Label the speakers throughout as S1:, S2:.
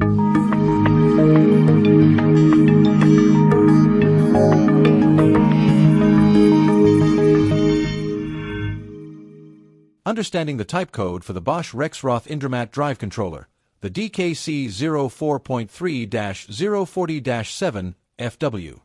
S1: Understanding the type code for the Bosch Rexroth Indramat drive controller, the DKC04.3-040-7-FW.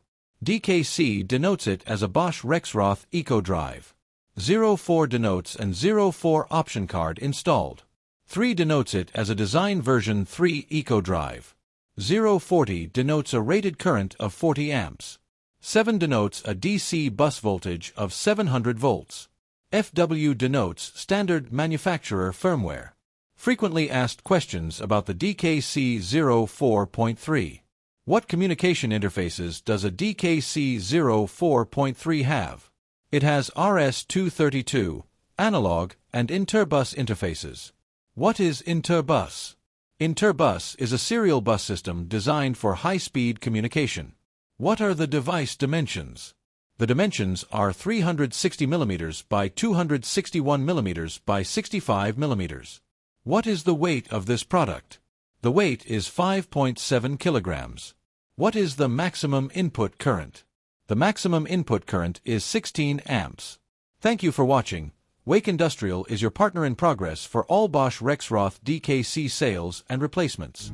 S1: DKC denotes it as a Bosch Rexroth Eco Drive. 04 denotes an 04 option card installed. 3 denotes it as a design version 3 Eco Drive. 040 denotes a rated current of 40 amps. 7 denotes a DC bus voltage of 700 volts. FW denotes standard manufacturer firmware. Frequently asked questions about the DKC04.3. What communication interfaces does a DKC04.3 have? It has RS-232, analog, and interbus interfaces. What is interbus? Interbus is a serial bus system designed for high-speed communication. What are the device dimensions? The dimensions are 360 mm by 261 mm by 65 mm. What is the weight of this product? The weight is 5.7 kilograms. What is the maximum input current? The maximum input current is 16 amps. Thank you for watching. Wake Industrial is your partner in progress for all Bosch Rexroth DKC sales and replacements.